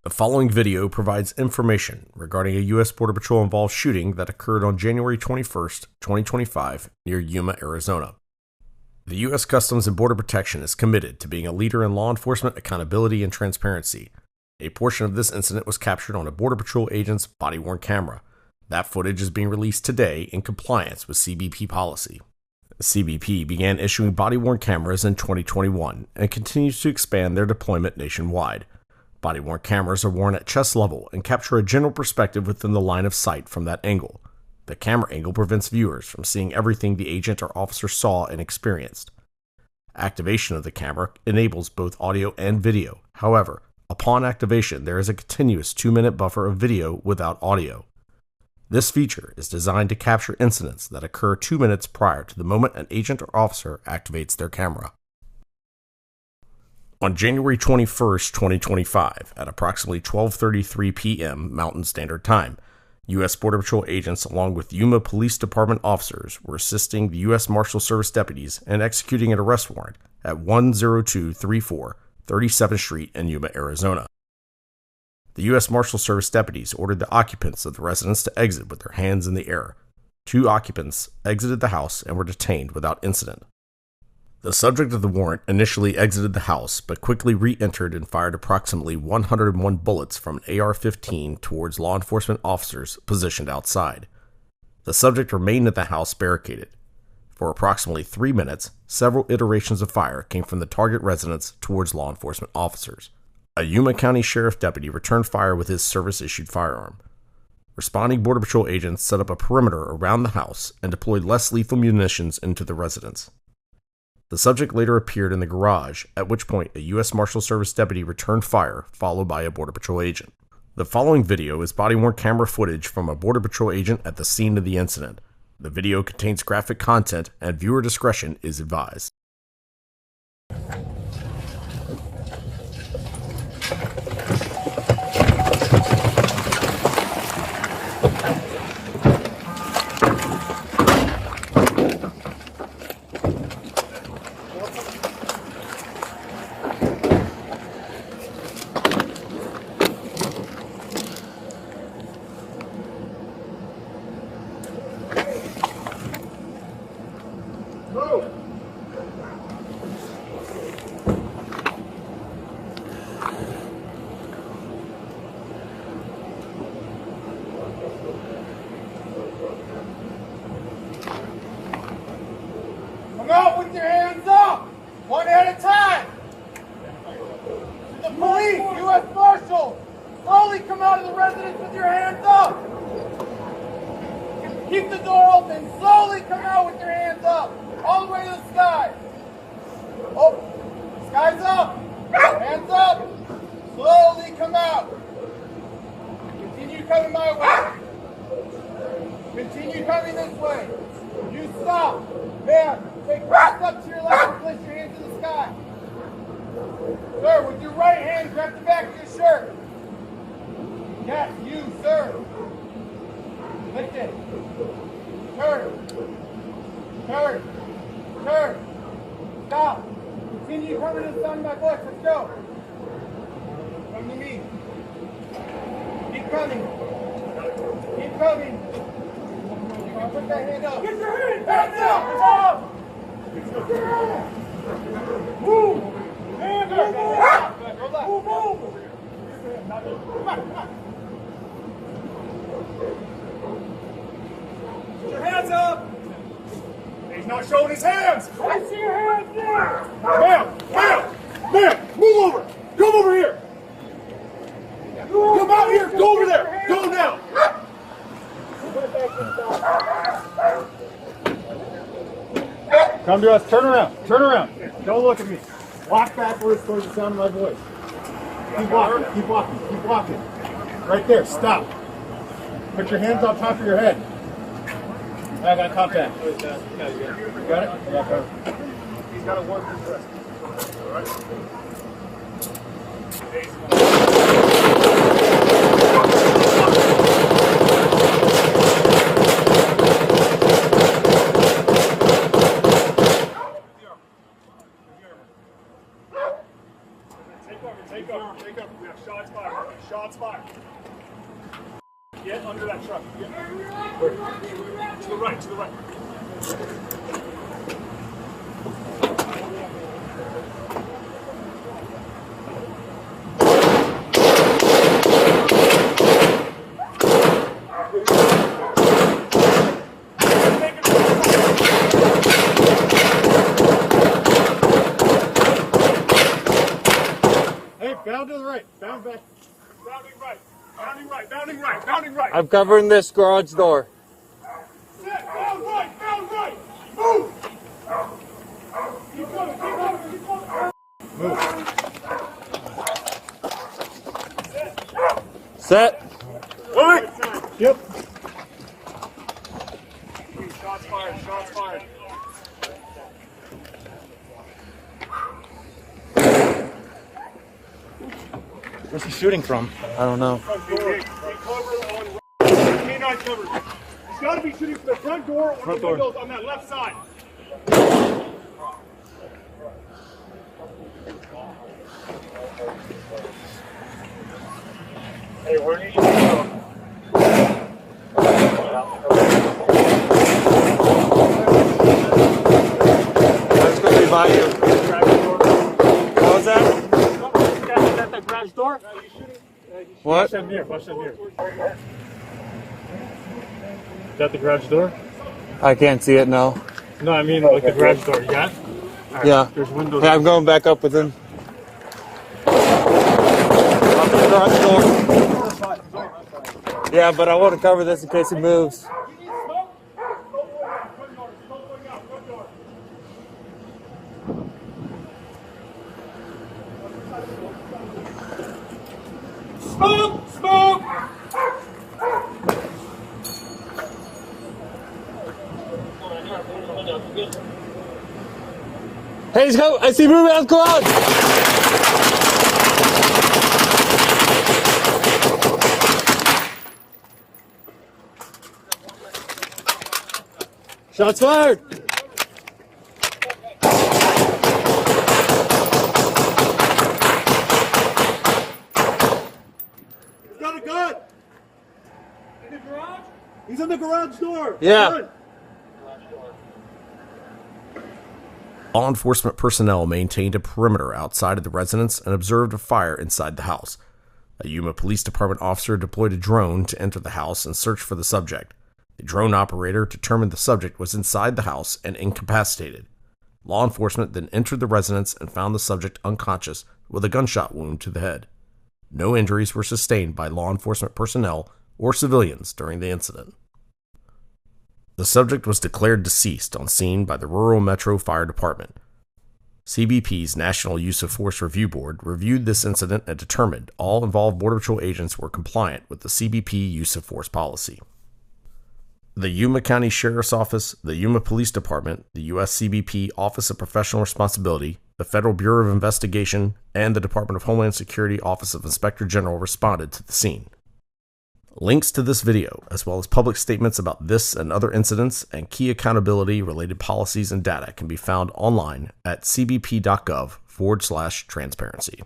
The following video provides information regarding a U.S. Border Patrol-involved shooting that occurred on January 21st, 2025, near Yuma, Arizona. The U.S. Customs and Border Protection is committed to being a leader in law enforcement accountability and transparency. A portion of this incident was captured on a Border Patrol agent's body-worn camera. That footage is being released today in compliance with CBP policy. CBP began issuing body-worn cameras in 2021 and continues to expand their deployment nationwide. Body-worn cameras are worn at chest level and capture a general perspective within the line of sight from that angle. The camera angle prevents viewers from seeing everything the agent or officer saw and experienced. Activation of the camera enables both audio and video. However, upon activation, there is a continuous 2-minute buffer of video without audio. This feature is designed to capture incidents that occur 2 minutes prior to the moment an agent or officer activates their camera. On January 21st, 2025, at approximately 12:33 p.m. Mountain Standard Time, U.S. Border Patrol agents along with Yuma Police Department officers were assisting the U.S. Marshal Service deputies in executing an arrest warrant at 10234 37th Street in Yuma, Arizona. The U.S. Marshal Service deputies ordered the occupants of the residence to exit with their hands in the air. 2 occupants exited the house and were detained without incident. The subject of the warrant initially exited the house, but quickly re-entered and fired approximately 101 bullets from an AR-15 towards law enforcement officers positioned outside. The subject remained at the house barricaded. For approximately 3 minutes, several iterations of fire came from the target residence towards law enforcement officers. A Yuma County Sheriff deputy returned fire with his service-issued firearm. Responding Border Patrol agents set up a perimeter around the house and deployed less lethal munitions into the residence. The subject later appeared in the garage, at which point a U.S. Marshal Service deputy returned fire, followed by a Border Patrol agent. The following video is body-worn camera footage from a Border Patrol agent at the scene of the incident. The video contains graphic content, and viewer discretion is advised. Come out with your hands up! One at a time! The police, U.S. Marshal, slowly come out of the residence with your hands up! Keep the door open, slowly come out with your hands up! All the way to the sky! Oh, sky's up! Hands up! Slowly come out! Continue coming my way! Continue coming this way! You stop! Man, take back up to your left and place your hands in the sky. Sir, with your right hand, grab the back of your shirt. Yes, you, sir. Lift it. Turn. Turn. Turn. Stop. Continue coming to the sound of my voice. Let's go. Come to me. Keep coming. Keep coming. Put that hand up. Get your hand! Hands up! Move! Hands up! Move over! Come on. Put your hands up! He's not showing his hands! I see your hands there! Ma'am! Move over! Come over here! Come out here! Go over there! Go now! Come to us. Turn around. Turn around. Don't look at me. Walk backwards towards the sound of my voice. Keep walking. Keep walking. Keep walking. Right there. Stop. Put your hands on top of your head. I got contact. You got it? Yeah, got it. He's got to work his rest. All right? Take Take cover. We have shots fired. Shots fired. Get under that truck. Get. To the right. Hey, bound to the right. Bound back. Bounding right. I'm covering this garage door. Set, bound right. Move. Keep coming. Move. Set. Moving. Yep. Shots fired. Where's he shooting from? I don't know. Front door. Canine cover. He's got to be shooting from the front door or the windows on that left side. Hey, where do you go? That's going to be by you. What was that? Is that the garage door? What? Flush them here. Is that the garage door? I can't see it now. No, I mean like the garage door. You got it? Right, Yeah. There's windows. Hey, I'm going back up with him. Up to the garage door. Yeah, but I want to cover this in case he moves. Smoke! Hey, he's coming. I see movement out of the garage. Shots fired. He's got a gun! In the garage? He's in the garage door! Yeah. Run. Law enforcement personnel maintained a perimeter outside of the residence and observed a fire inside the house. A Yuma Police Department officer deployed a drone to enter the house and search for the subject. The drone operator determined the subject was inside the house and incapacitated. Law enforcement then entered the residence and found the subject unconscious with a gunshot wound to the head. No injuries were sustained by law enforcement personnel or civilians during the incident. The subject was declared deceased on scene by the Rural Metro Fire Department. CBP's National Use of Force Review Board reviewed this incident and determined all involved Border Patrol agents were compliant with the CBP use of force policy. The Yuma County Sheriff's Office, the Yuma Police Department, the U.S. CBP Office of Professional Responsibility, the Federal Bureau of Investigation, and the Department of Homeland Security Office of Inspector General responded to the scene. Links to this video, as well as public statements about this and other incidents and key accountability-related policies and data can be found online at cbp.gov/transparency.